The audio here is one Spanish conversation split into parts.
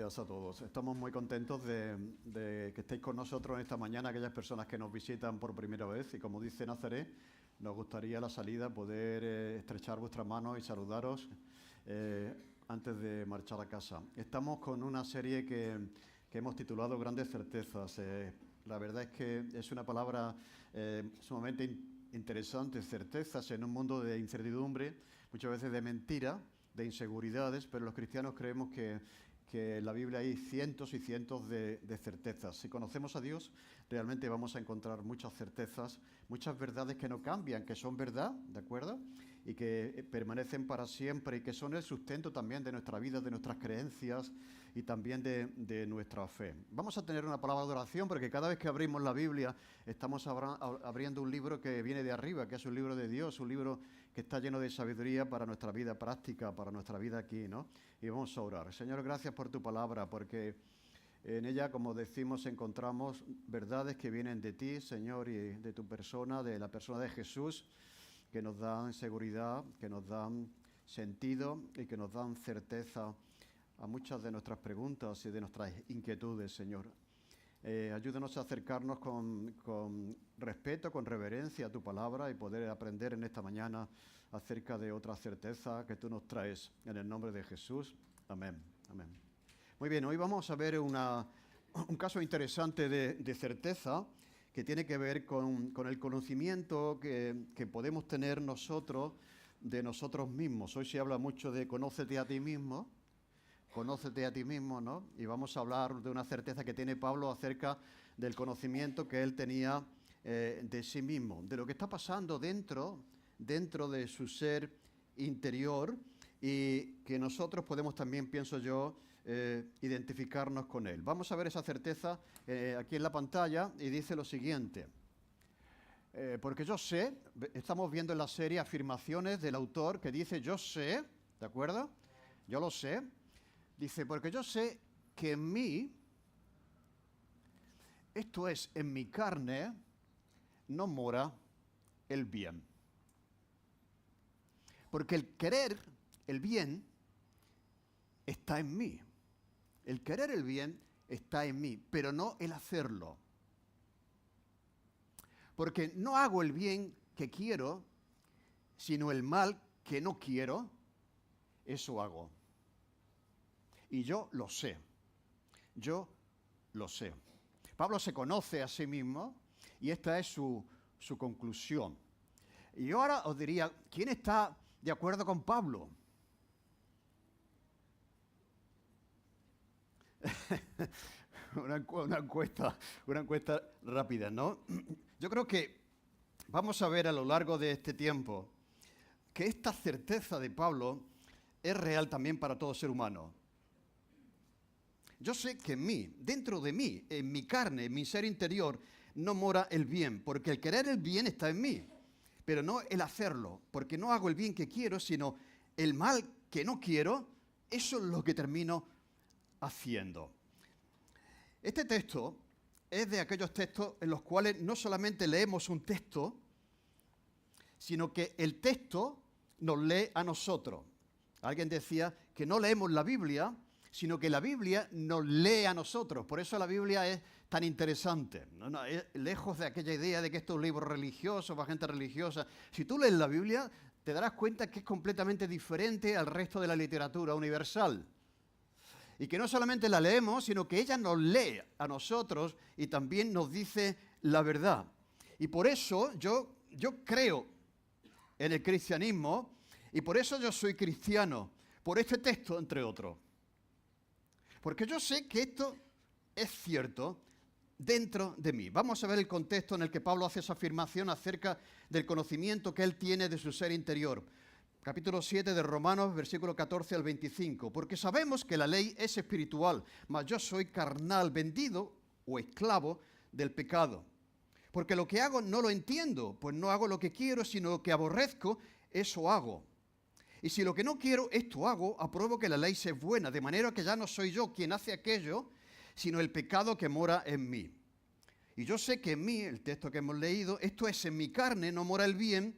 días a todos. Estamos muy contentos de que estéis con nosotros esta mañana, aquellas personas que nos visitan por primera vez. Y como dice Nazaret, nos gustaría a la salida poder estrechar vuestras manos y saludaros antes de marchar a casa. Estamos con una serie que hemos titulado Grandes Certezas. La verdad es que es una palabra sumamente interesante, certezas en un mundo de incertidumbre, muchas veces de mentira, de inseguridades, pero los cristianos creemos que en la Biblia hay cientos y cientos de certezas. Si conocemos a Dios, realmente vamos a encontrar muchas certezas, muchas verdades que no cambian, que son verdad, ¿de acuerdo? Y que permanecen para siempre y que son el sustento también de nuestra vida, de nuestras creencias y también de nuestra fe. Vamos a tener una palabra de oración porque cada vez que abrimos la Biblia estamos abriendo un libro que viene de arriba, que es un libro de Dios, un libro que está lleno de sabiduría para nuestra vida práctica, para nuestra vida aquí, ¿no? Y vamos a orar. Señor, gracias por tu palabra, porque en ella, como decimos, encontramos verdades que vienen de ti, Señor, y de tu persona, de la persona de Jesús, que nos dan seguridad, que nos dan sentido y que nos dan certeza a muchas de nuestras preguntas y de nuestras inquietudes, Señor. Ayúdanos a acercarnos con respeto, con reverencia a tu palabra y poder aprender en esta mañana acerca de otra certeza que tú nos traes. En el nombre de Jesús. Amén. Amén. Muy bien, hoy vamos a ver un caso interesante de certeza que tiene que ver con el conocimiento que podemos tener nosotros de nosotros mismos. Hoy se habla mucho de conócete a ti mismo, ¿no? Y vamos a hablar de una certeza que tiene Pablo acerca del conocimiento que él tenía de sí mismo, de lo que está pasando dentro de su ser interior y que nosotros podemos también, pienso yo, identificarnos con él. Vamos a ver esa certeza aquí en la pantalla y dice lo siguiente. Porque yo sé, estamos viendo en la serie afirmaciones del autor que dice yo sé, ¿de acuerdo? Yo lo sé. Dice, porque yo sé que en mí, esto es, en mi carne, no mora el bien. Porque el querer el bien está en mí. El querer el bien está en mí, pero no el hacerlo. Porque no hago el bien que quiero, sino el mal que no quiero, eso hago. Y yo lo sé. Yo lo sé. Pablo se conoce a sí mismo y esta es su conclusión. Y yo ahora os diría, ¿quién está de acuerdo con Pablo? Una encuesta rápida, ¿no? Yo creo que vamos a ver a lo largo de este tiempo que esta certeza de Pablo es real también para todo ser humano. Yo sé que en mí, dentro de mí, en mi carne, en mi ser interior, no mora el bien, porque el querer el bien está en mí, pero no el hacerlo, porque no hago el bien que quiero, sino el mal que no quiero, eso es lo que termino haciendo. Este texto es de aquellos textos en los cuales no solamente leemos un texto, sino que el texto nos lee a nosotros. Alguien decía que no leemos la Biblia, sino que la Biblia nos lee a nosotros. Por eso la Biblia es tan interesante. Lejos de aquella idea de que esto es un libro religioso para gente religiosa. Si tú lees la Biblia, te darás cuenta que es completamente diferente al resto de la literatura universal. Y que no solamente la leemos, sino que ella nos lee a nosotros y también nos dice la verdad. Y por eso yo creo en el cristianismo y por eso yo soy cristiano, por este texto, entre otros. Porque yo sé que esto es cierto dentro de mí. Vamos a ver el contexto en el que Pablo hace esa afirmación acerca del conocimiento que él tiene de su ser interior. Capítulo 7 de Romanos, versículo 14 al 25. Porque sabemos que la ley es espiritual, mas yo soy carnal, vendido o esclavo del pecado. Porque lo que hago no lo entiendo, pues no hago lo que quiero, sino lo que aborrezco, eso hago. Y si lo que no quiero, esto hago, apruebo que la ley sea buena, de manera que ya no soy yo quien hace aquello, sino el pecado que mora en mí. Y yo sé que en mí, el texto que hemos leído, esto es, en mi carne no mora el bien,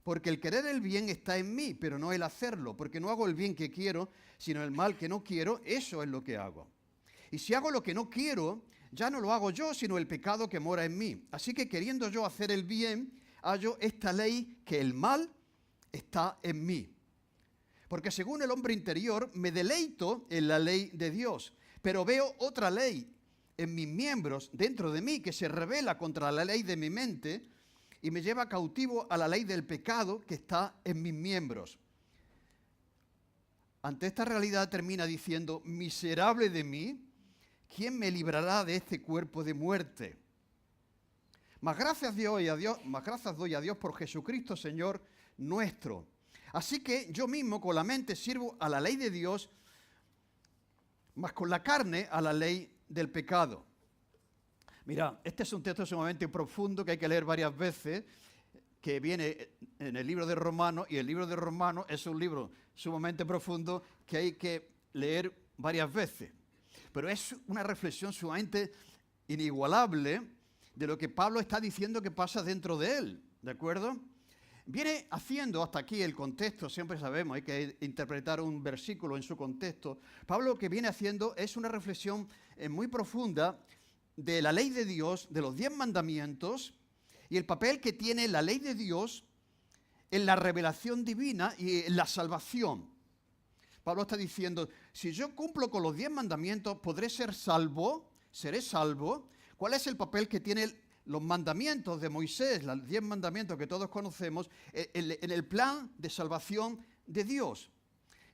porque el querer el bien está en mí, pero no el hacerlo, porque no hago el bien que quiero, sino el mal que no quiero, eso es lo que hago. Y si hago lo que no quiero, ya no lo hago yo, sino el pecado que mora en mí. Así que queriendo yo hacer el bien, hallo esta ley que el mal está en mí. Porque según el hombre interior, me deleito en la ley de Dios, pero veo otra ley en mis miembros, dentro de mí, que se rebela contra la ley de mi mente y me lleva cautivo a la ley del pecado que está en mis miembros. Ante esta realidad termina diciendo, miserable de mí, ¿quién me librará de este cuerpo de muerte? Más gracias doy a Dios por Jesucristo, Señor nuestro. Así que yo mismo con la mente sirvo a la ley de Dios, mas con la carne a la ley del pecado. Mira, este es un texto sumamente profundo que hay que leer varias veces, que viene en el libro de Romanos, y el libro de Romanos es un libro sumamente profundo que hay que leer varias veces. Pero es una reflexión sumamente inigualable de lo que Pablo está diciendo que pasa dentro de él, ¿de acuerdo? Viene haciendo hasta aquí el contexto, siempre sabemos, hay que interpretar un versículo en su contexto. Pablo lo que viene haciendo es una reflexión muy profunda de la ley de Dios, de los 10 mandamientos y el papel que tiene la ley de Dios en la revelación divina y en la salvación. Pablo está diciendo, si yo cumplo con los 10 mandamientos, podré ser salvo, seré salvo. ¿Cuál es el papel que tienen los mandamientos de Moisés, los 10 mandamientos que todos conocemos, en el plan de salvación de Dios?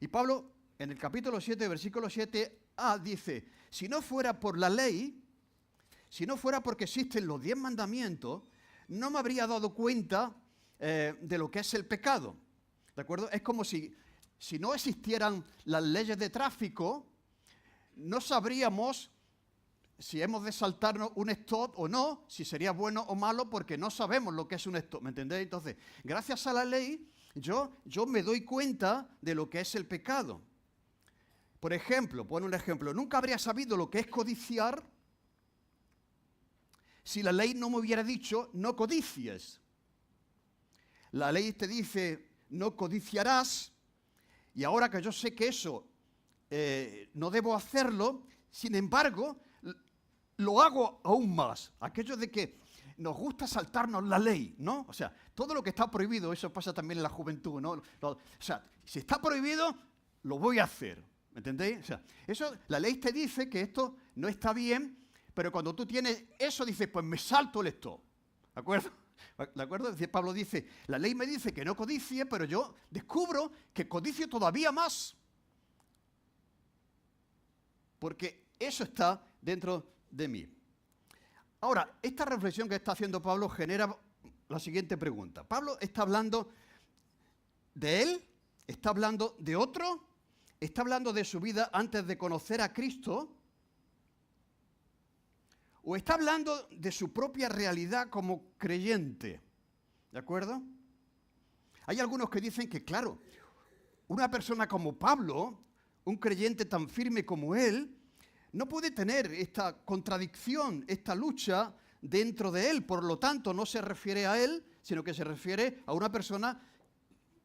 Y Pablo, en el capítulo 7, versículo 7a, dice, si no fuera por la ley, si no fuera porque existen los 10 mandamientos, no me habría dado cuenta de lo que es el pecado. ¿De acuerdo? Es como si no existieran las leyes de tráfico, no sabríamos si hemos de saltarnos un stop o no, si sería bueno o malo, porque no sabemos lo que es un stop, ¿me entendéis? Entonces, gracias a la ley, yo me doy cuenta de lo que es el pecado. Por ejemplo, pone un ejemplo, nunca habría sabido lo que es codiciar si la ley no me hubiera dicho, no codicies. La ley te dice, no codiciarás, y ahora que yo sé que eso no debo hacerlo, sin embargo, lo hago aún más. Aquello de que nos gusta saltarnos la ley, ¿no? O sea, todo lo que está prohibido, eso pasa también en la juventud, ¿no? O sea, si está prohibido, lo voy a hacer, ¿me entendéis? O sea, eso, la ley te dice que esto no está bien, pero cuando tú tienes eso, dices, pues me salto el stop, ¿de acuerdo? ¿De acuerdo? Pablo dice, la ley me dice que no codicie, pero yo descubro que codicio todavía más. Porque eso está dentro de mí. Ahora, esta reflexión que está haciendo Pablo genera la siguiente pregunta. ¿Pablo está hablando de él? ¿Está hablando de otro? ¿Está hablando de su vida antes de conocer a Cristo? ¿O está hablando de su propia realidad como creyente? ¿De acuerdo? Hay algunos que dicen que, claro, una persona como Pablo, un creyente tan firme como él, no puede tener esta contradicción, esta lucha dentro de él. Por lo tanto, no se refiere a él, sino que se refiere a una persona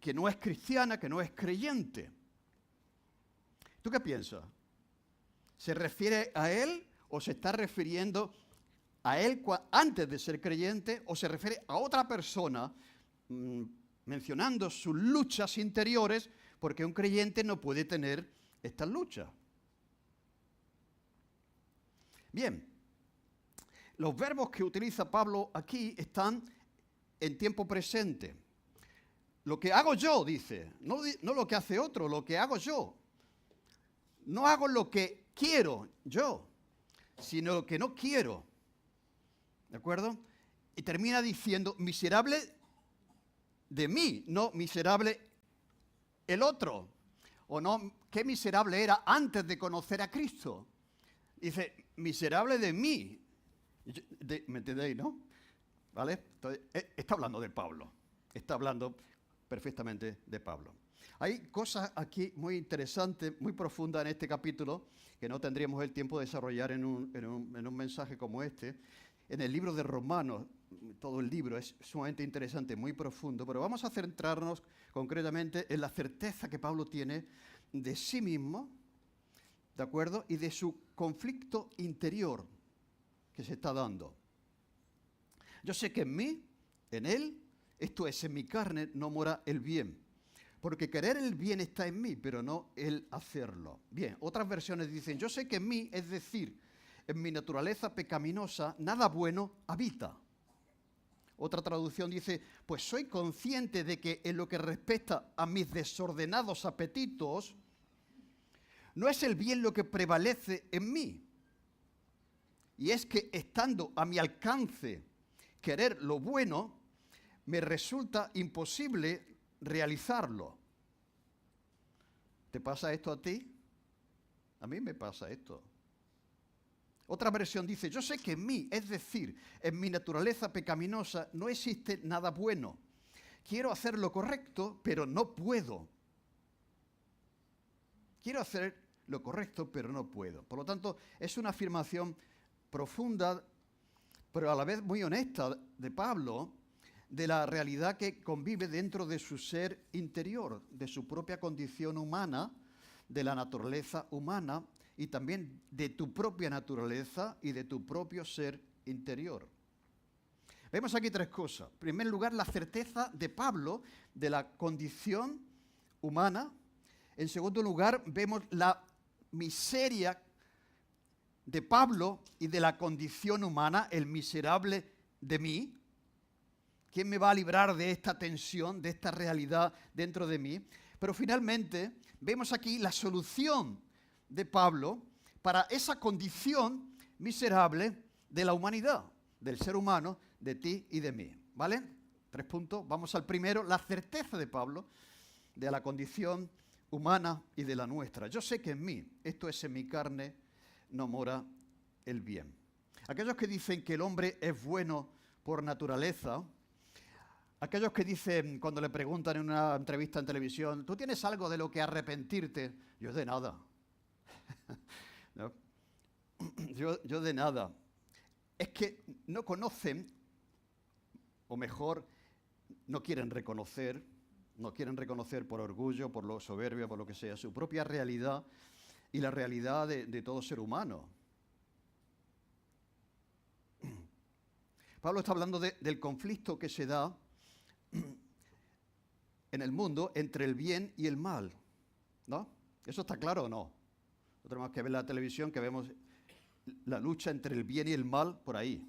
que no es cristiana, que no es creyente. ¿Tú qué piensas? ¿Se refiere a él o se está refiriendo a él antes de ser creyente o se refiere a otra persona mencionando sus luchas interiores porque un creyente no puede tener estas luchas? Bien, los verbos que utiliza Pablo aquí están en tiempo presente. Lo que hago yo, dice, no lo que hace otro, lo que hago yo. No hago lo que quiero yo, sino lo que no quiero. ¿De acuerdo? Y termina diciendo, miserable de mí, no miserable el otro. O no, qué miserable era antes de conocer a Cristo. Dice, miserable de mí. ¿Me entendéis, no? ¿Vale? Entonces, está hablando de Pablo. Está hablando perfectamente de Pablo. Hay cosas aquí muy interesantes, muy profundas en este capítulo, que no tendríamos el tiempo de desarrollar en un mensaje como este. En el libro de Romanos, todo el libro es sumamente interesante, muy profundo, pero vamos a centrarnos concretamente en la certeza que Pablo tiene de sí mismo ¿de acuerdo? Y de su conflicto interior que se está dando. Yo sé que en mí, en él, esto es, en mi carne, no mora el bien. Porque querer el bien está en mí, pero no el hacerlo. Bien, otras versiones dicen, yo sé que en mí, es decir, en mi naturaleza pecaminosa, nada bueno habita. Otra traducción dice, pues soy consciente de que en lo que respecta a mis desordenados apetitos, no es el bien lo que prevalece en mí. Y es que estando a mi alcance querer lo bueno, me resulta imposible realizarlo. ¿Te pasa esto a ti? A mí me pasa esto. Otra versión dice, yo sé que en mí, es decir, en mi naturaleza pecaminosa, no existe nada bueno. Quiero hacer lo correcto, pero no puedo. Quiero hacer lo correcto, pero no puedo. Por lo tanto, es una afirmación profunda, pero a la vez muy honesta de Pablo, de la realidad que convive dentro de su ser interior, de su propia condición humana, de la naturaleza humana y también de tu propia naturaleza y de tu propio ser interior. Vemos aquí tres cosas. En primer lugar, la certeza de Pablo de la condición humana. En segundo lugar, vemos la miseria de Pablo y de la condición humana, el miserable de mí. ¿Quién me va a librar de esta tensión, de esta realidad dentro de mí? Pero finalmente vemos aquí la solución de Pablo para esa condición miserable de la humanidad, del ser humano, de ti y de mí. ¿Vale? 3 puntos. Vamos al primero, la certeza de Pablo de la condición humana y de la nuestra. Yo sé que en mí, esto es, en mi carne, no mora el bien. Aquellos que dicen que el hombre es bueno por naturaleza, aquellos que dicen cuando le preguntan en una entrevista en televisión, ¿tú tienes algo de lo que arrepentirte? Yo de nada. ¿No? Yo de nada. Es que no conocen, o mejor, no quieren reconocer por orgullo, por lo soberbio, por lo que sea, su propia realidad y la realidad de todo ser humano. Pablo está hablando del conflicto que se da en el mundo entre el bien y el mal, ¿no? ¿Eso está claro o no? No tenemos que ver la televisión, que vemos la lucha entre el bien y el mal por ahí.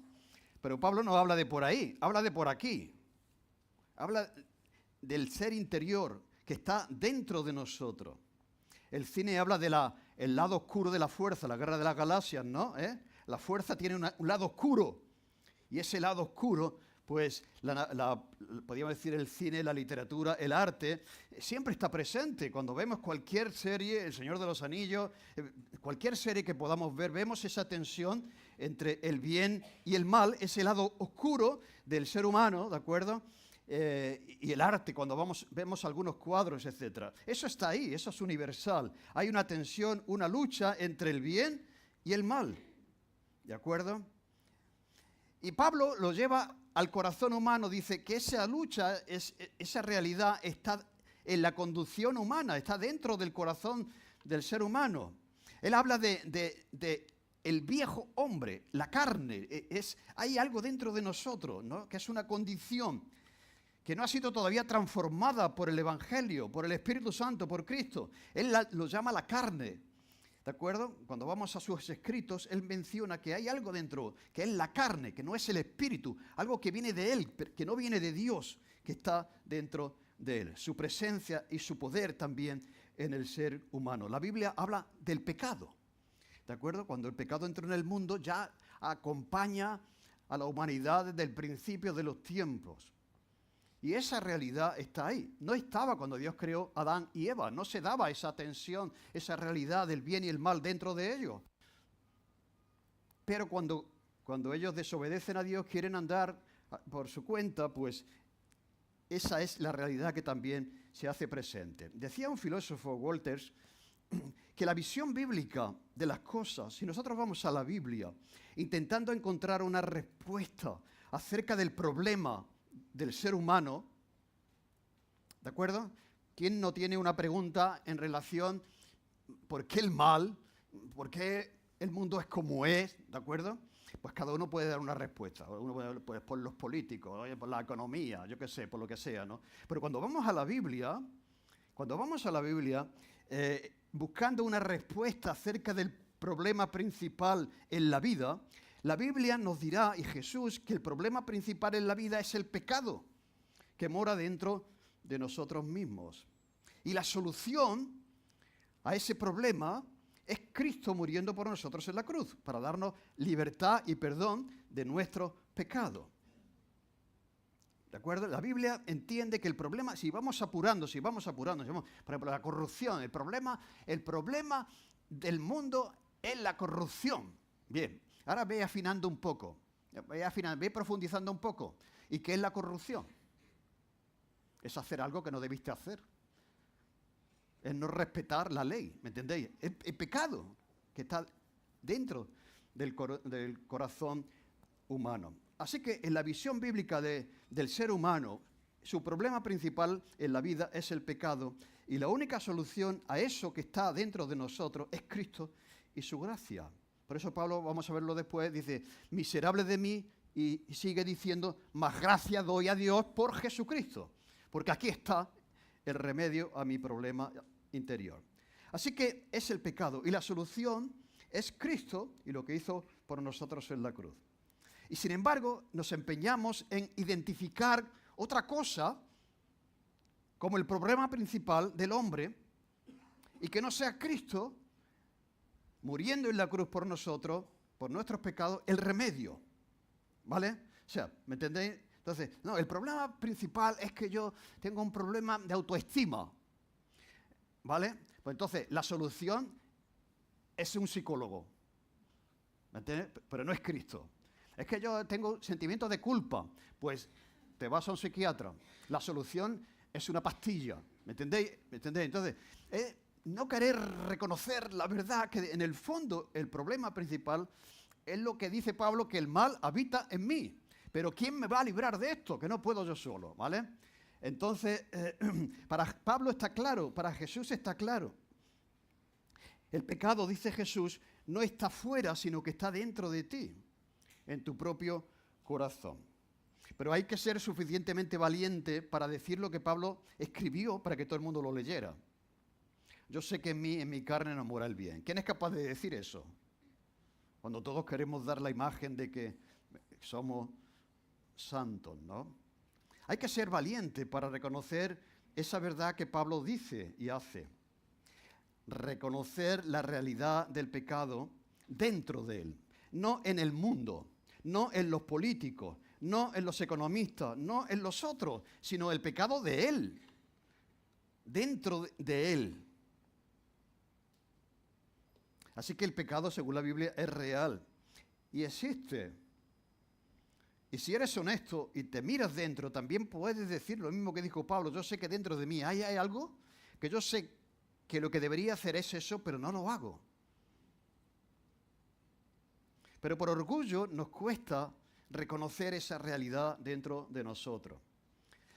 Pero Pablo no habla de por ahí, habla de por aquí. Habla del ser interior que está dentro de nosotros. El cine habla del lado oscuro de la fuerza, la guerra de las galaxias, ¿no? La fuerza tiene un lado oscuro. Y ese lado oscuro, pues, podríamos decir el cine, la literatura, el arte, siempre está presente. Cuando vemos cualquier serie, El Señor de los Anillos, cualquier serie que podamos ver, vemos esa tensión entre el bien y el mal, ese lado oscuro del ser humano, ¿de acuerdo? Y el arte, cuando vemos algunos cuadros, etc. Eso está ahí, eso es universal. Hay una tensión, una lucha entre el bien y el mal, ¿de acuerdo? Y Pablo lo lleva al corazón humano, dice que esa lucha, esa realidad está en la conducción humana, está dentro del corazón del ser humano. Él habla de el viejo hombre, la carne, hay algo dentro de nosotros, ¿no? Que es una condición que no ha sido todavía transformada por el Evangelio, por el Espíritu Santo, por Cristo. Él lo llama la carne, ¿de acuerdo? Cuando vamos a sus escritos, él menciona que hay algo dentro, que es la carne, que no es el Espíritu, algo que viene de él, que no viene de Dios, que está dentro de él. Su presencia y su poder también en el ser humano. La Biblia habla del pecado, ¿de acuerdo? Cuando el pecado entró en el mundo, ya acompaña a la humanidad desde el principio de los tiempos. Y esa realidad está ahí. No estaba cuando Dios creó a Adán y Eva. No se daba esa tensión, esa realidad del bien y el mal dentro de ellos. Pero cuando ellos desobedecen a Dios, quieren andar por su cuenta, pues esa es la realidad que también se hace presente. Decía un filósofo, Walters, que la visión bíblica de las cosas, si nosotros vamos a la Biblia intentando encontrar una respuesta acerca del problema del ser humano, ¿de acuerdo? ¿Quién no tiene una pregunta en relación por qué el mal ¿Por qué el mundo es como es? ¿De acuerdo? Pues cada uno puede dar una respuesta. Uno puede, pues, por los políticos, oye, por la economía, yo qué sé, por lo que sea, ¿no? Pero cuando vamos a la Biblia, buscando una respuesta acerca del problema principal en la Biblia nos dirá, y Jesús, que el problema principal en la vida es el pecado que mora dentro de nosotros mismos. Y la solución a ese problema es Cristo muriendo por nosotros en la cruz, para darnos libertad y perdón de nuestros pecados. ¿De acuerdo? La Biblia entiende que el problema, si vamos apurando, por ejemplo, la corrupción, el problema del mundo es la corrupción. Bien, ahora ve afinando un poco, ve profundizando un poco. ¿Y qué es la corrupción? Es hacer algo que no debiste hacer. Es no respetar la ley, ¿me entendéis? Es pecado que está dentro del corazón humano. Así que en la visión bíblica del ser humano, su problema principal en la vida es el pecado, y la única solución a eso que está dentro de nosotros es Cristo y su gracia. Por eso Pablo, vamos a verlo después, dice, miserable de mí, y sigue diciendo, más gracia doy a Dios por Jesucristo, porque aquí está el remedio a mi problema interior. Así que es el pecado, y la solución es Cristo y lo que hizo por nosotros en la cruz. Y sin embargo, nos empeñamos en identificar otra cosa como el problema principal del hombre, y que no sea Cristo muriendo en la cruz por nosotros, por nuestros pecados, el remedio. ¿Vale? O sea, ¿me entendéis? Entonces, no, el problema principal es que yo tengo un problema de autoestima. ¿Vale? Pues entonces, la solución es un psicólogo. ¿Me entiendes? Pero no es Cristo. Es que yo tengo sentimientos de culpa. Pues te vas a un psiquiatra. La solución es una pastilla. ¿Me entendéis? ¿Me entendéis? Entonces, no querer reconocer la verdad, que en el fondo el problema principal es lo que dice Pablo, que el mal habita en mí. Pero ¿quién me va a librar de esto? Que no puedo yo solo, ¿vale? Entonces, para Pablo está claro, para Jesús está claro. El pecado, dice Jesús, no está fuera, sino que está dentro de ti, en tu propio corazón. Pero hay que ser suficientemente valiente para decir lo que Pablo escribió para que todo el mundo lo leyera. Yo sé que en mi carne no mora el bien. ¿Quién es capaz de decir eso? Cuando todos queremos dar la imagen de que somos santos, ¿no? Hay que ser valiente para reconocer esa verdad que Pablo dice y hace. Reconocer la realidad del pecado dentro de él, no en el mundo, no en los políticos, no en los economistas, no en los otros, sino el pecado de él, dentro de él. Así que el pecado, según la Biblia, es real y existe. Y si eres honesto y te miras dentro, también puedes decir lo mismo que dijo Pablo. Yo sé que dentro de mí hay algo que yo sé que lo que debería hacer es eso, pero no lo hago. Pero por orgullo nos cuesta reconocer esa realidad dentro de nosotros.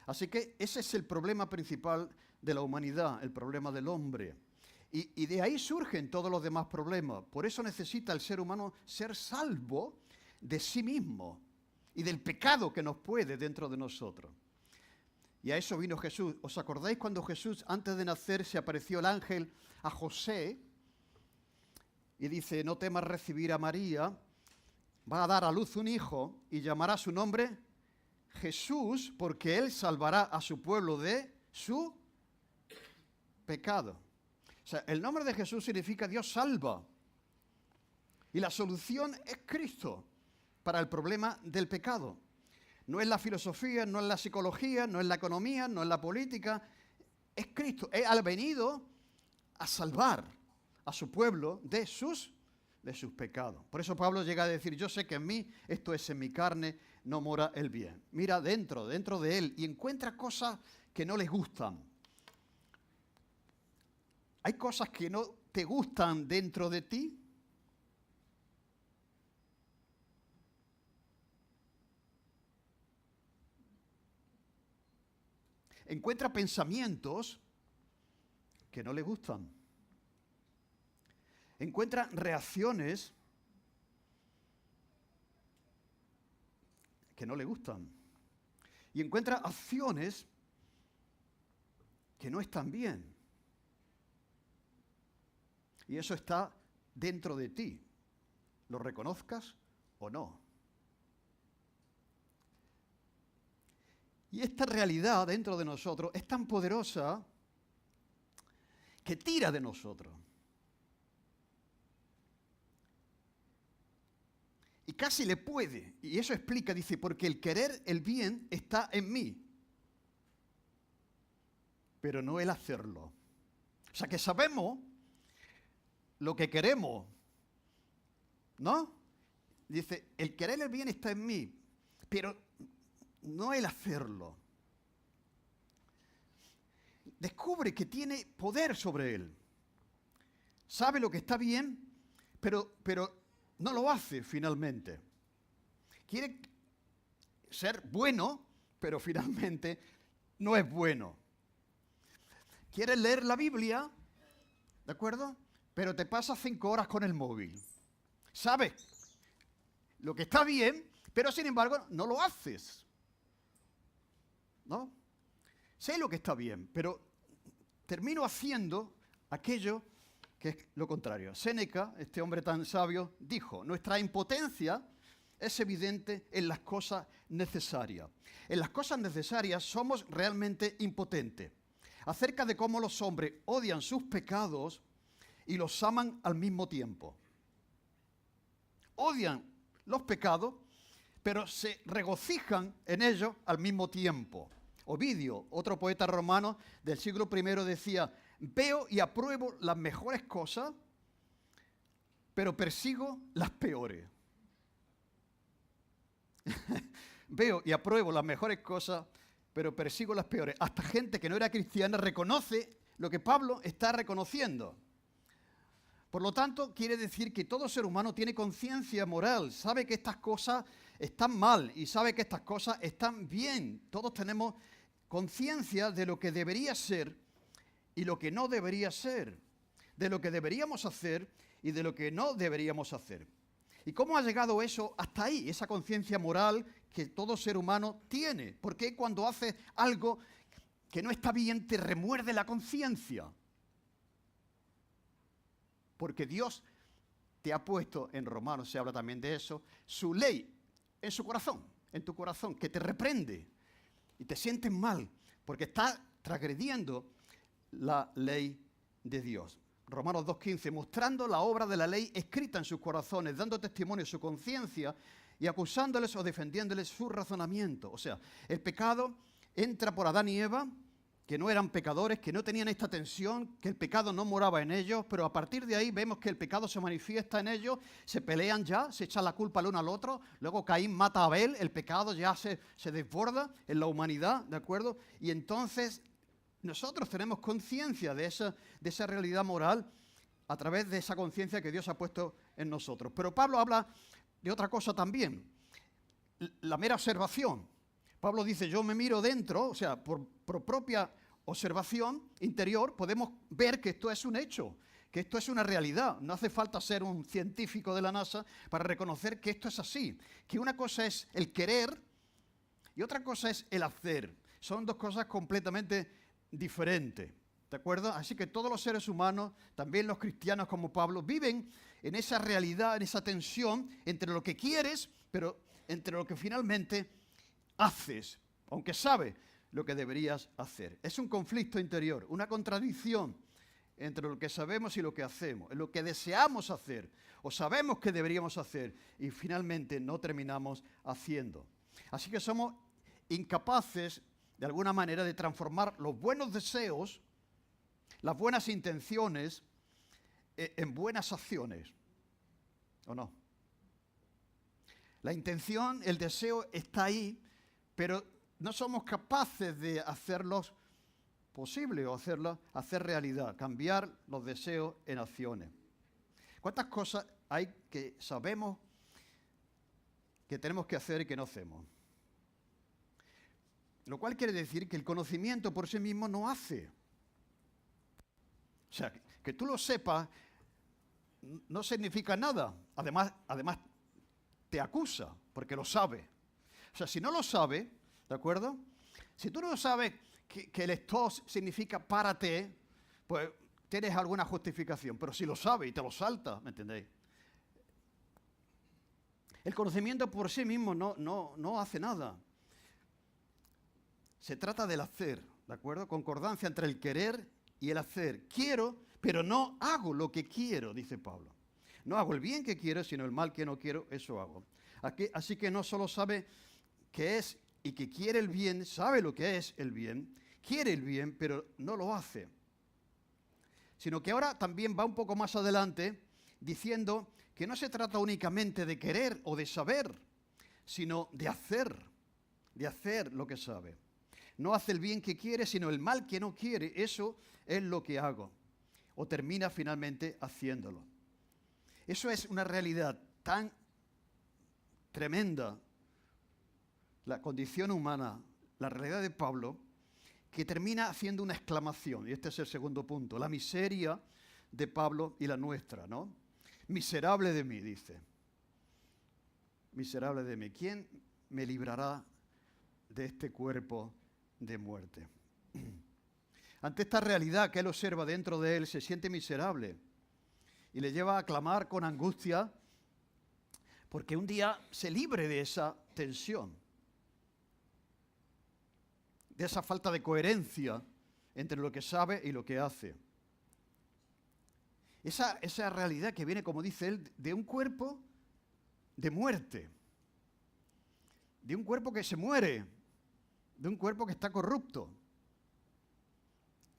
Así que ese es el problema principal de la humanidad, el problema del hombre. Y de ahí surgen todos los demás problemas. Por eso necesita el ser humano ser salvo de sí mismo y del pecado que nos puede dentro de nosotros. Y a eso vino Jesús. ¿Os acordáis cuando Jesús, antes de nacer, se apareció el ángel a José y dice, no temas recibir a María, va a dar a luz un hijo y llamará su nombre Jesús, porque él salvará a su pueblo de su pecado? O sea, el nombre de Jesús significa Dios salva. Y la solución es Cristo para el problema del pecado. No es la filosofía, no es la psicología, no es la economía, no es la política. Es Cristo. Él ha venido a salvar a su pueblo de sus pecados. Por eso Pablo llega a decir, yo sé que en mí, esto es en mi carne, no mora el bien. Mira dentro de él y encuentra cosas que no les gustan. ¿Hay cosas que no te gustan dentro de ti? Encuentra pensamientos que no le gustan. encuentra reacciones que no le gustan. Y encuentra acciones que no están bien. Y eso está dentro de ti, lo reconozcas o no. Y esta realidad dentro de nosotros es tan poderosa que tira de nosotros. Y casi le puede. Y eso explica, dice, porque el querer el bien está en mí, pero no el hacerlo. O sea que sabemos lo que queremos, ¿no? Dice, el querer el bien está en mí, pero no el hacerlo. Descubre que tiene poder sobre él. Sabe lo que está bien, pero no lo hace finalmente. Quiere ser bueno, pero finalmente no es bueno. Quiere leer la Biblia, ¿de acuerdo? Pero te pasas 5 horas con el móvil. Sabes lo que está bien, pero sin embargo no lo haces. ¿No? Sé lo que está bien, pero termino haciendo aquello que es lo contrario. Séneca, este hombre tan sabio, dijo, nuestra impotencia es evidente en las cosas necesarias. En las cosas necesarias somos realmente impotentes. Acerca de cómo los hombres odian sus pecados y los aman al mismo tiempo. Odian los pecados, pero se regocijan en ellos al mismo tiempo. Ovidio, otro poeta romano del siglo I, decía, veo y apruebo las mejores cosas, pero persigo las peores. Veo y apruebo las mejores cosas, pero persigo las peores. Hasta gente que no era cristiana reconoce lo que Pablo está reconociendo. Por lo tanto, quiere decir que todo ser humano tiene conciencia moral, sabe que estas cosas están mal y sabe que estas cosas están bien. Todos tenemos conciencia de lo que debería ser y lo que no debería ser, de lo que deberíamos hacer y de lo que no deberíamos hacer. ¿Y cómo ha llegado eso hasta ahí, esa conciencia moral que todo ser humano tiene? ¿Por qué cuando haces algo que no está bien te remuerde la conciencia? Porque Dios te ha puesto, en Romanos se habla también de eso, su ley en su corazón, en tu corazón, que te reprende y te sientes mal porque estás transgrediendo la ley de Dios. Romanos 2:15, mostrando la obra de la ley escrita en sus corazones, dando testimonio de su conciencia y acusándoles o defendiéndoles su razonamiento. O sea, el pecado entra por Adán y Eva, que no eran pecadores, que no tenían esta tensión, que el pecado no moraba en ellos, pero a partir de ahí vemos que el pecado se manifiesta en ellos, se pelean ya, se echan la culpa el uno al otro, luego Caín mata a Abel, el pecado ya se desborda en la humanidad, ¿de acuerdo? Y entonces nosotros tenemos conciencia de esa realidad moral a través de esa conciencia que Dios ha puesto en nosotros. Pero Pablo habla de otra cosa también, la mera observación. Pablo dice, yo me miro dentro, o sea, por propia observación interior, podemos ver que esto es un hecho, que esto es una realidad. No hace falta ser un científico de la NASA para reconocer que esto es así, que una cosa es el querer y otra cosa es el hacer. Son dos cosas completamente diferentes, ¿de acuerdo? Así que todos los seres humanos, también los cristianos como Pablo, viven en esa realidad, en esa tensión entre lo que quieres, pero entre lo que finalmente haces, aunque sabes lo que deberías hacer. Es un conflicto interior, una contradicción entre lo que sabemos y lo que hacemos, lo que deseamos hacer o sabemos que deberíamos hacer y finalmente no terminamos haciendo. Así que somos incapaces, de alguna manera, de transformar los buenos deseos, las buenas intenciones, en buenas acciones. ¿O no? La intención, el deseo está ahí, pero no somos capaces de hacerlos posible o hacer realidad, cambiar los deseos en acciones. ¿Cuántas cosas hay que sabemos que tenemos que hacer y que no hacemos? Lo cual quiere decir que el conocimiento por sí mismo no hace. O sea, que tú lo sepas no significa nada. Además te acusa, porque lo sabe. O sea, si no lo sabe, ¿de acuerdo? Si tú no sabes que el estos significa párate, pues tienes alguna justificación. Pero si lo sabe y te lo salta, ¿me entendéis? El conocimiento por sí mismo no hace nada. Se trata del hacer, ¿de acuerdo? Concordancia entre el querer y el hacer. Quiero, pero no hago lo que quiero, dice Pablo. No hago el bien que quiero, sino el mal que no quiero, eso hago. Así que no solo sabe qué es y que quiere el bien, sabe lo que es el bien, quiere el bien, pero no lo hace. Sino que ahora también va un poco más adelante diciendo que no se trata únicamente de querer o de saber, sino de hacer lo que sabe. No hace el bien que quiere, sino el mal que no quiere. Eso es lo que hago. O termina finalmente haciéndolo. Eso es una realidad tan tremenda, la condición humana, la realidad de Pablo, que termina haciendo una exclamación. Y este es el segundo punto. La miseria de Pablo y la nuestra, ¿no? Miserable de mí, dice. Miserable de mí. ¿Quién me librará de este cuerpo de muerte? Ante esta realidad que él observa dentro de él, se siente miserable y le lleva a clamar con angustia porque un día se libre de esa tensión, de esa falta de coherencia entre lo que sabe y lo que hace. Esa realidad que viene, como dice él, de un cuerpo de muerte, de un cuerpo que se muere, de un cuerpo que está corrupto.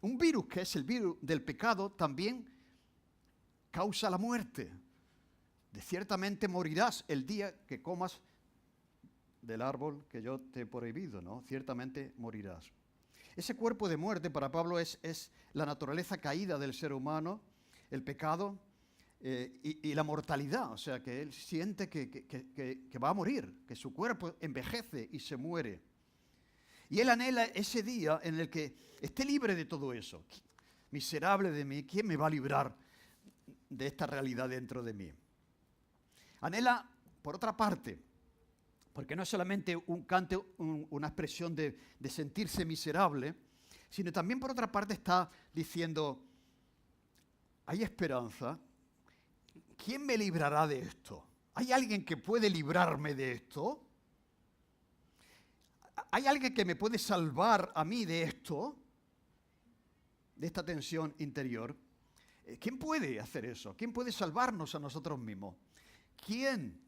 Un virus que es el virus del pecado también causa la muerte. De ciertamente morirás el día que comas del árbol que yo te he prohibido, ¿no? Ciertamente morirás. Ese cuerpo de muerte para Pablo es la naturaleza caída del ser humano, el pecado y la mortalidad. O sea, que él siente que va a morir, que su cuerpo envejece y se muere. Y él anhela ese día en el que esté libre de todo eso. Miserable de mí, ¿quién me va a librar de esta realidad dentro de mí? Anhela, por otra parte, porque no es solamente un canto, una expresión de sentirse miserable, sino también por otra parte está diciendo, hay esperanza. ¿Quién me librará de esto? ¿Hay alguien que puede librarme de esto? ¿Hay alguien que me puede salvar a mí de esto? De esta tensión interior. ¿Quién puede hacer eso? ¿Quién puede salvarnos a nosotros mismos? ¿Quién?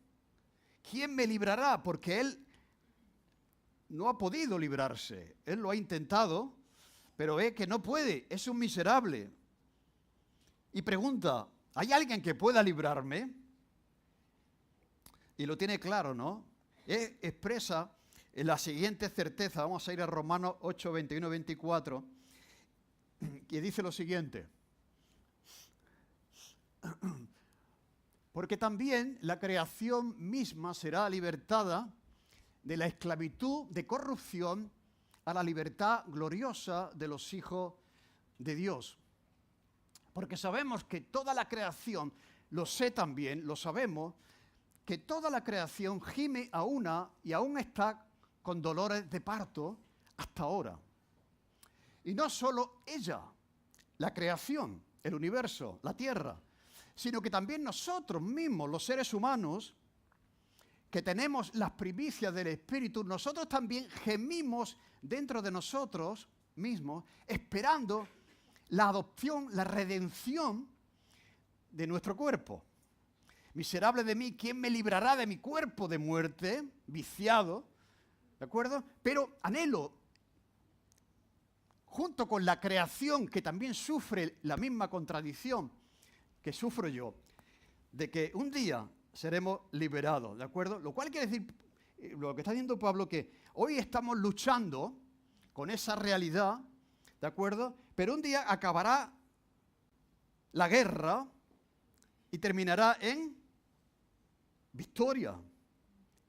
¿Quién me librará? Porque él no ha podido librarse. Él lo ha intentado, pero ve que no puede. Es un miserable. Y pregunta, ¿hay alguien que pueda librarme? Y lo tiene claro, ¿no? Expresa la siguiente certeza. Vamos a ir a Romanos 8, 21, 24, que dice lo siguiente. Porque también la creación misma será libertada de la esclavitud de corrupción a la libertad gloriosa de los hijos de Dios. Porque sabemos que toda la creación, lo sé también, lo sabemos, que toda la creación gime a una y aún está con dolores de parto hasta ahora. Y no solo ella, la creación, el universo, la tierra, sino que también nosotros mismos, los seres humanos, que tenemos las primicias del Espíritu, nosotros también gemimos dentro de nosotros mismos, esperando la adopción, la redención de nuestro cuerpo. Miserable de mí, ¿quién me librará de mi cuerpo de muerte, viciado? ¿De acuerdo? Pero anhelo, junto con la creación que también sufre la misma contradicción que sufro yo, de que un día seremos liberados, ¿de acuerdo? Lo cual quiere decir, lo que está diciendo Pablo, que hoy estamos luchando con esa realidad, ¿de acuerdo? Pero un día acabará la guerra y terminará en victoria.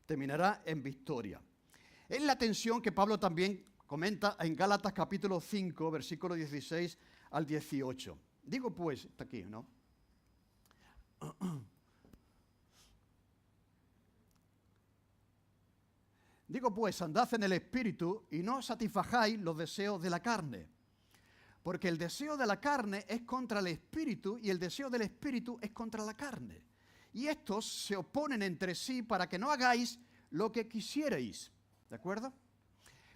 Terminará en victoria. Es la tensión que Pablo también comenta en Gálatas capítulo 5, versículo 16 al 18. Digo pues, está aquí, ¿no? Digo pues, andad en el Espíritu y no satisfajáis los deseos de la carne. Porque el deseo de la carne es contra el Espíritu y el deseo del Espíritu es contra la carne. Y estos se oponen entre sí para que no hagáis lo que quisierais. ¿De acuerdo?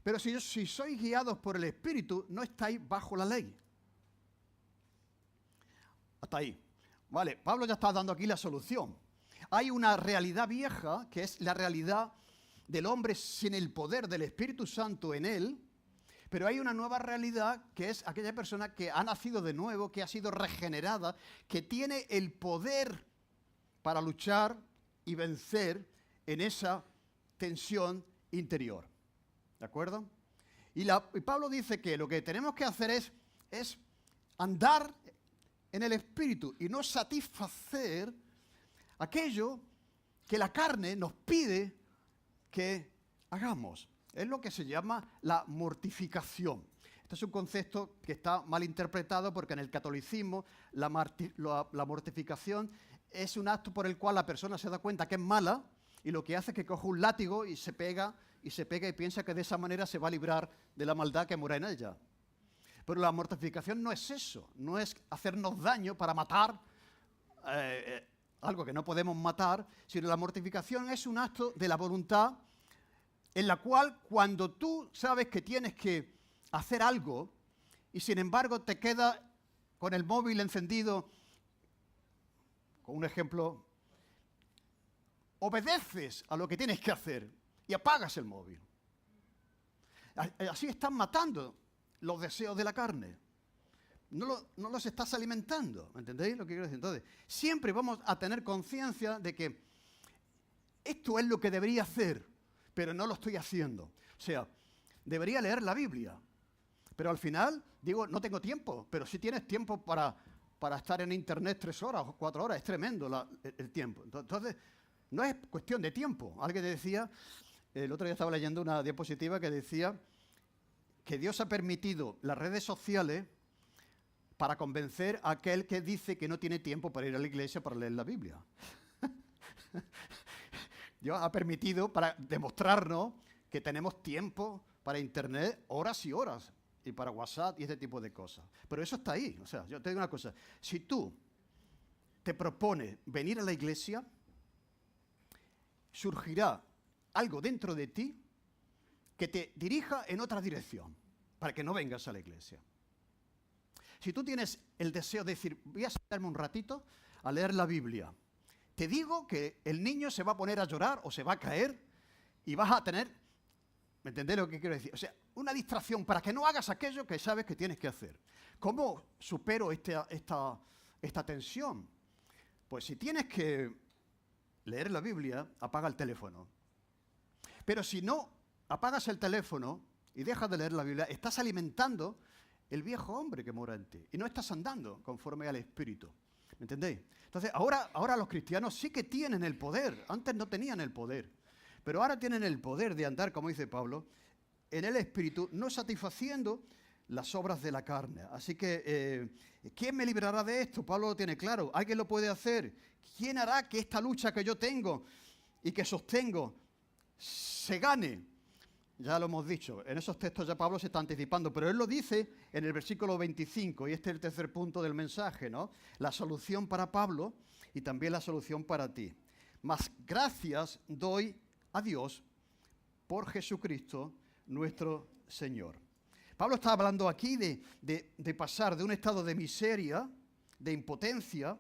Pero si sois guiados por el Espíritu, no estáis bajo la ley. Hasta ahí. Vale, Pablo ya está dando aquí la solución. Hay una realidad vieja, que es la realidad del hombre sin el poder del Espíritu Santo en él, pero hay una nueva realidad que es aquella persona que ha nacido de nuevo, que ha sido regenerada, que tiene el poder para luchar y vencer en esa tensión interior. ¿De acuerdo? Y Pablo dice que lo que tenemos que hacer es andar en el Espíritu y no satisfacer aquello que la carne nos pide que hagamos. Es lo que se llama la mortificación. Este es un concepto que está mal interpretado porque en el catolicismo la mortificación es un acto por el cual la persona se da cuenta que es mala y lo que hace es que coge un látigo y se pega y piensa que de esa manera se va a librar de la maldad que mora en ella. Pero la mortificación no es eso, no es hacernos daño para matar algo que no podemos matar, sino la mortificación es un acto de la voluntad en la cual cuando tú sabes que tienes que hacer algo y sin embargo te quedas con el móvil encendido, con un ejemplo, obedeces a lo que tienes que hacer y apagas el móvil. Así estás matando los deseos de la carne. No los estás alimentando, ¿entendéis lo que quiero decir? Entonces, siempre vamos a tener conciencia de que esto es lo que debería hacer, pero no lo estoy haciendo. O sea, debería leer la Biblia, pero al final digo, no tengo tiempo, pero si tienes tiempo para estar en internet 3 horas o 4 horas, es tremendo el tiempo. Entonces, no es cuestión de tiempo. Alguien decía, el otro día estaba leyendo una diapositiva que decía que Dios ha permitido las redes sociales para convencer a aquel que dice que no tiene tiempo para ir a la iglesia para leer la Biblia. Dios ha permitido para demostrarnos que tenemos tiempo para internet, horas y horas, y para WhatsApp y este tipo de cosas. Pero eso está ahí. O sea, yo te digo una cosa. Si tú te propones venir a la iglesia, surgirá algo dentro de ti que te dirija en otra dirección, para que no vengas a la iglesia. Si tú tienes el deseo de decir, voy a sentarme un ratito a leer la Biblia, te digo que el niño se va a poner a llorar o se va a caer y vas a tener, ¿me entendés lo que quiero decir? O sea, una distracción para que no hagas aquello que sabes que tienes que hacer. ¿Cómo supero esta tensión? Pues si tienes que leer la Biblia, apaga el teléfono. Pero si no apagas el teléfono y dejas de leer la Biblia, estás alimentando el viejo hombre que mora en ti y no estás andando conforme al Espíritu. ¿Me entendéis? Entonces, ahora los cristianos sí que tienen el poder. Antes no tenían el poder. Pero ahora tienen el poder de andar, como dice Pablo, en el Espíritu, no satisfaciendo las obras de la carne. Así que, ¿quién me librará de esto? Pablo lo tiene claro. ¿Alguien lo puede hacer? ¿Quién hará que esta lucha que yo tengo y que sostengo se gane? Ya lo hemos dicho, en esos textos ya Pablo se está anticipando, pero él lo dice en el versículo 25, y este es el tercer punto del mensaje, ¿no? La solución para Pablo y también la solución para ti. Mas gracias doy a Dios por Jesucristo nuestro Señor. Pablo está hablando aquí de pasar de un estado de miseria, de impotencia,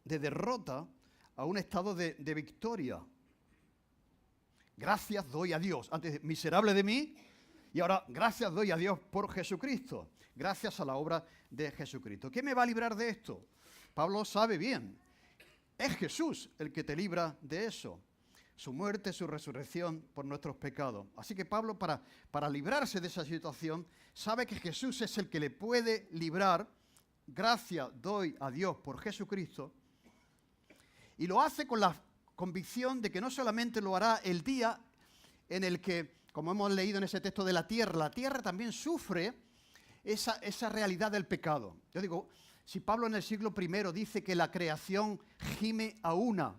de derrota, a un estado de victoria. Gracias doy a Dios. Antes, miserable de mí, y ahora gracias doy a Dios por Jesucristo. Gracias a la obra de Jesucristo. ¿Qué me va a librar de esto? Pablo sabe bien. Es Jesús el que te libra de eso. Su muerte, su resurrección por nuestros pecados. Así que Pablo, para librarse de esa situación, sabe que Jesús es el que le puede librar. Gracias doy a Dios por Jesucristo. Y lo hace con la convicción de que no solamente lo hará el día en el que, como hemos leído en ese texto de la tierra también sufre esa realidad del pecado. Yo digo, Si Pablo en el siglo I dice que la creación gime a una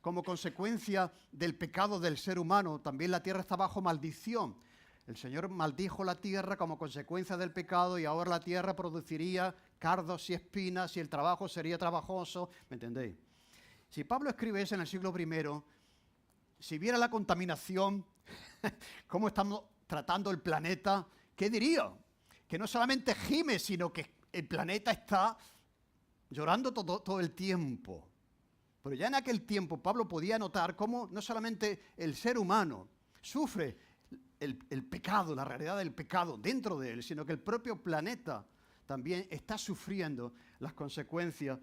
como consecuencia del pecado del ser humano, también la tierra está bajo maldición. El Señor maldijo la tierra como consecuencia del pecado y ahora la tierra produciría cardos y espinas y el trabajo sería trabajoso. ¿Me entendéis? Si Pablo escribe eso en el siglo I, si viera la contaminación, cómo estamos tratando el planeta, ¿qué diría? Que no solamente gime, sino que el planeta está llorando todo el tiempo. Pero ya en aquel tiempo Pablo podía notar cómo no solamente el ser humano sufre el pecado, la realidad del pecado dentro de él, sino que el propio planeta también está sufriendo las consecuencias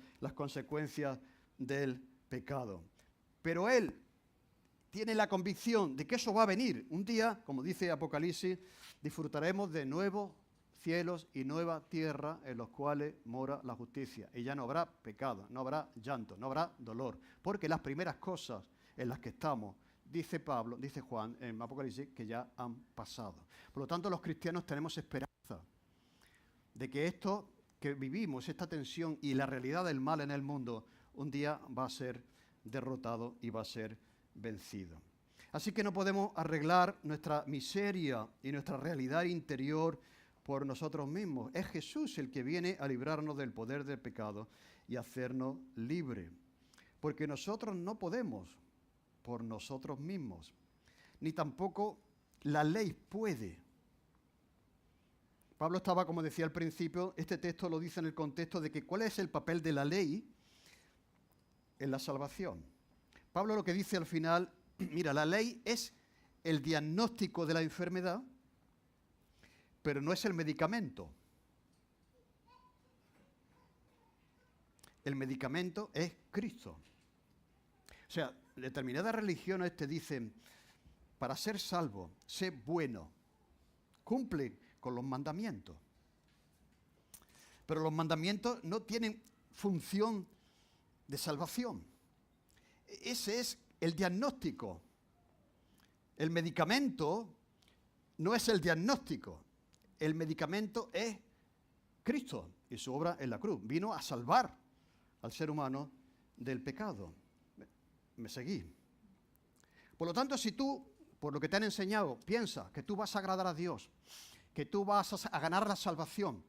del pecado. Pero él tiene la convicción de que eso va a venir. Un día, como dice Apocalipsis, disfrutaremos de nuevos cielos y nueva tierra en los cuales mora la justicia. Y ya no habrá pecado, no habrá llanto, no habrá dolor. Porque las primeras cosas en las que estamos, dice Pablo, dice Juan en Apocalipsis, que ya han pasado. Por lo tanto, los cristianos tenemos esperanza de que esto que vivimos, esta tensión y la realidad del mal en el mundo, un día va a ser derrotado y va a ser vencido. Así que no podemos arreglar nuestra miseria y nuestra realidad interior por nosotros mismos. Es Jesús el que viene a librarnos del poder del pecado y hacernos libres. Porque nosotros no podemos por nosotros mismos, ni tampoco la ley puede. Pablo estaba, como decía al principio, este texto lo dice en el contexto de que ¿cuál es el papel de la ley en la salvación? Pablo lo que dice al final, mira, la ley es el diagnóstico de la enfermedad, pero no es el medicamento. El medicamento es Cristo. O sea, determinadas religiones te dicen, para ser salvo, sé bueno, cumple con los mandamientos. Pero los mandamientos no tienen función de salvación. Ese es el diagnóstico. El medicamento no es el diagnóstico. El medicamento es Cristo y su obra en la cruz. Vino a salvar al ser humano del pecado. ¿Me seguí? Por lo tanto, si tú, por lo que te han enseñado, piensas que tú vas a agradar a Dios, que tú vas a ganar la salvación,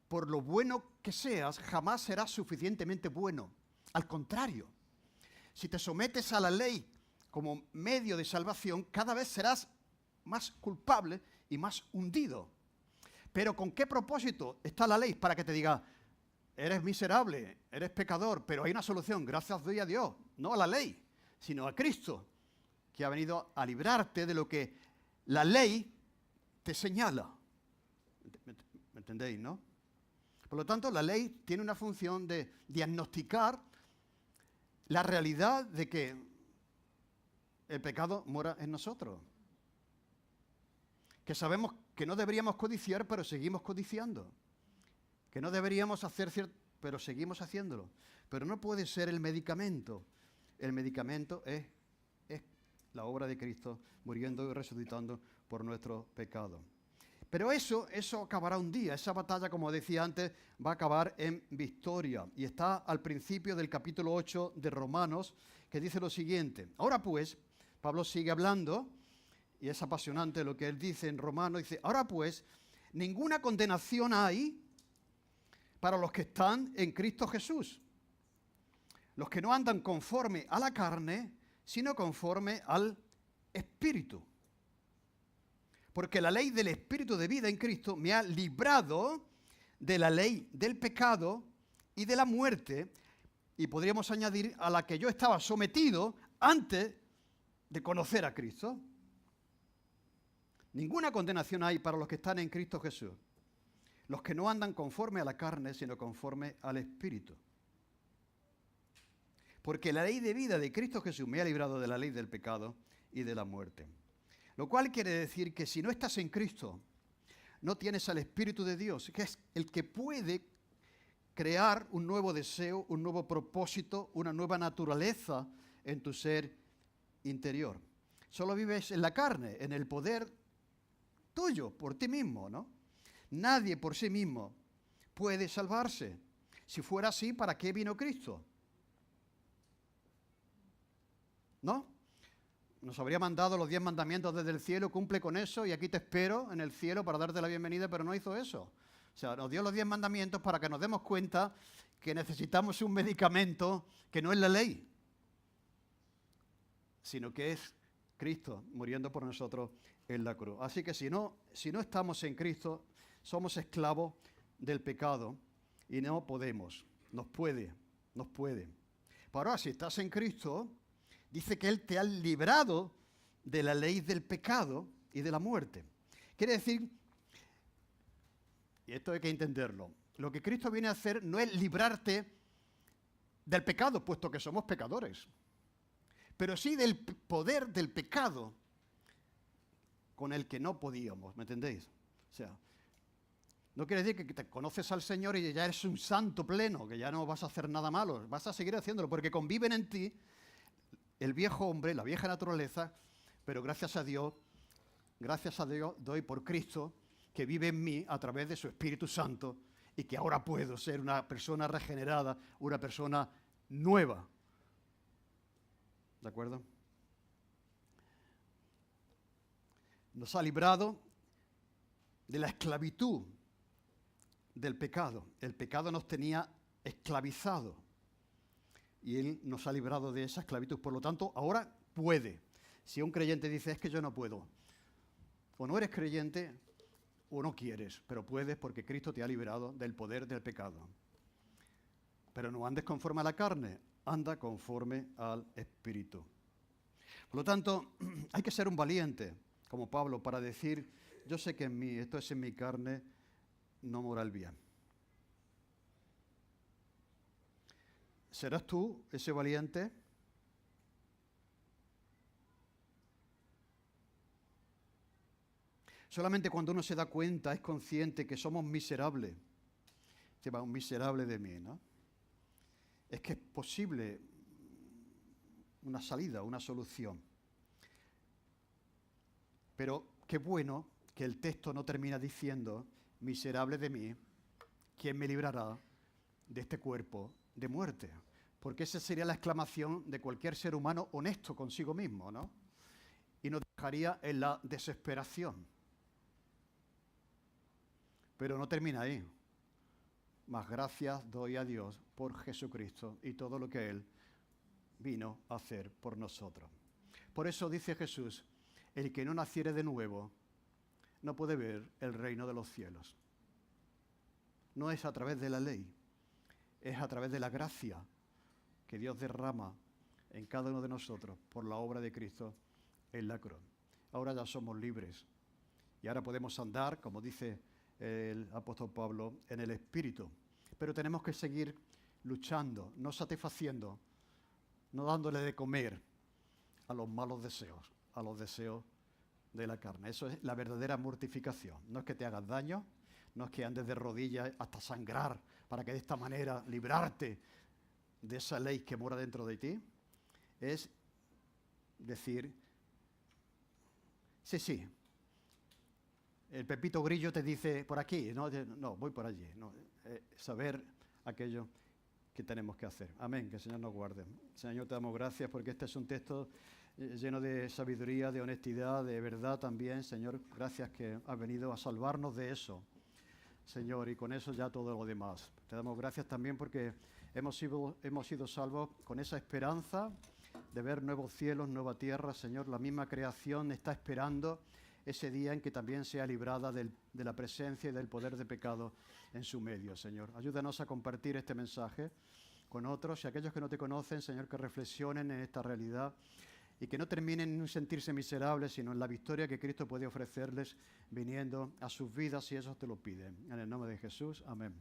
por lo bueno que seas, jamás serás suficientemente bueno. Al contrario, si te sometes a la ley como medio de salvación, cada vez serás más culpable y más hundido. Pero ¿con qué propósito está la ley? Para que te diga, eres miserable, eres pecador, pero hay una solución, gracias doy a Dios, no a la ley, sino a Cristo, que ha venido a librarte de lo que la ley te señala. ¿Me entendéis, no? Por lo tanto, la ley tiene una función de diagnosticar la realidad de que el pecado mora en nosotros. Que sabemos que no deberíamos codiciar, pero seguimos codiciando. Que no deberíamos hacer cierto, pero seguimos haciéndolo. Pero no puede ser el medicamento. El medicamento es la obra de Cristo muriendo y resucitando por nuestros pecados. Pero eso acabará un día. Esa batalla, como decía antes, va a acabar en victoria. Y está al principio del capítulo 8 de Romanos, que dice lo siguiente. Ahora pues, Pablo sigue hablando, y es apasionante lo que él dice en Romanos. Dice, ahora pues, ninguna condenación hay para los que están en Cristo Jesús. Los que no andan conforme a la carne, sino conforme al Espíritu. Porque la ley del Espíritu de vida en Cristo me ha librado de la ley del pecado y de la muerte, y podríamos añadir a la que yo estaba sometido antes de conocer a Cristo. Ninguna condenación hay para los que están en Cristo Jesús. Los que no andan conforme a la carne, sino conforme al Espíritu. Porque la ley de vida de Cristo Jesús me ha librado de la ley del pecado y de la muerte. Lo cual quiere decir que si no estás en Cristo, no tienes al Espíritu de Dios, que es el que puede crear un nuevo deseo, un nuevo propósito, una nueva naturaleza en tu ser interior. Solo vives en la carne, en el poder tuyo, por ti mismo, ¿no? Nadie por sí mismo puede salvarse. Si fuera así, ¿para qué vino Cristo? ¿No? Nos habría mandado los 10 mandamientos desde el cielo, cumple con eso y aquí te espero en el cielo para darte la bienvenida, pero no hizo eso. O sea, nos dio los 10 mandamientos para que nos demos cuenta que necesitamos un medicamento que no es la ley, sino que es Cristo muriendo por nosotros en la cruz. Así que si no estamos en Cristo, somos esclavos del pecado y no podemos, nos puede. Pero ahora, si estás en Cristo, dice que Él te ha librado de la ley del pecado y de la muerte. Quiere decir, y esto hay que entenderlo, lo que Cristo viene a hacer no es librarte del pecado, puesto que somos pecadores, pero sí del poder del pecado con el que no podíamos, ¿me entendéis? O sea, no quiere decir que te conoces al Señor y ya eres un santo pleno, que ya no vas a hacer nada malo, vas a seguir haciéndolo, porque conviven en ti el viejo hombre, la vieja naturaleza, pero gracias a Dios doy por Cristo, que vive en mí a través de su Espíritu Santo y que ahora puedo ser una persona regenerada, una persona nueva. ¿De acuerdo? Nos ha librado de la esclavitud del pecado. El pecado nos tenía esclavizado y Él nos ha librado de esa esclavitud. Por lo tanto, ahora puede. Si un creyente dice, es que yo no puedo, o no eres creyente o no quieres, pero puedes porque Cristo te ha liberado del poder del pecado. Pero no andes conforme a la carne, anda conforme al Espíritu. Por lo tanto, hay que ser un valiente, como Pablo, para decir, yo sé que en mí, esto es en mi carne, no mora el bien. ¿Serás tú ese valiente? Solamente cuando uno se da cuenta, es consciente que somos miserables. Se va un miserable de mí, ¿no? Es que es posible una salida, una solución. Pero qué bueno que el texto no termina diciendo, miserable de mí, ¿quién me librará de este cuerpo de muerte? Porque esa sería la exclamación de cualquier ser humano honesto consigo mismo, ¿no? Y nos dejaría en la desesperación. Pero no termina ahí. Más gracias doy a Dios por Jesucristo y todo lo que Él vino a hacer por nosotros. Por eso dice Jesús, el que no naciere de nuevo no puede ver el reino de los cielos. No es a través de la ley, es a través de la gracia que Dios derrama en cada uno de nosotros por la obra de Cristo en la cruz. Ahora ya somos libres y ahora podemos andar, como dice el apóstol Pablo, en el Espíritu. Pero tenemos que seguir luchando, no satisfaciendo, no dándole de comer a los malos deseos, a los deseos de la carne. Eso es la verdadera mortificación. No es que te hagas daño, no es que andes de rodillas hasta sangrar para que de esta manera librarte de esa ley que mora dentro de ti. Es decir, sí, el Pepito Grillo te dice por aquí, no, voy por allí. No, saber aquello que tenemos que hacer. Amén, que el Señor nos guarde. Señor, te damos gracias porque este es un texto lleno de sabiduría, de honestidad, de verdad también. Señor, gracias que has venido a salvarnos de eso, Señor, y con eso ya todo lo demás. Te damos gracias también porque hemos sido salvos con esa esperanza de ver nuevos cielos, nueva tierra. Señor, la misma creación está esperando ese día en que también sea librada de la presencia y del poder de pecado en su medio, Señor. Ayúdanos a compartir este mensaje con otros y aquellos que no te conocen, Señor, que reflexionen en esta realidad y que no terminen en un sentirse miserables, sino en la victoria que Cristo puede ofrecerles viniendo a sus vidas si ellos te lo piden. En el nombre de Jesús, amén.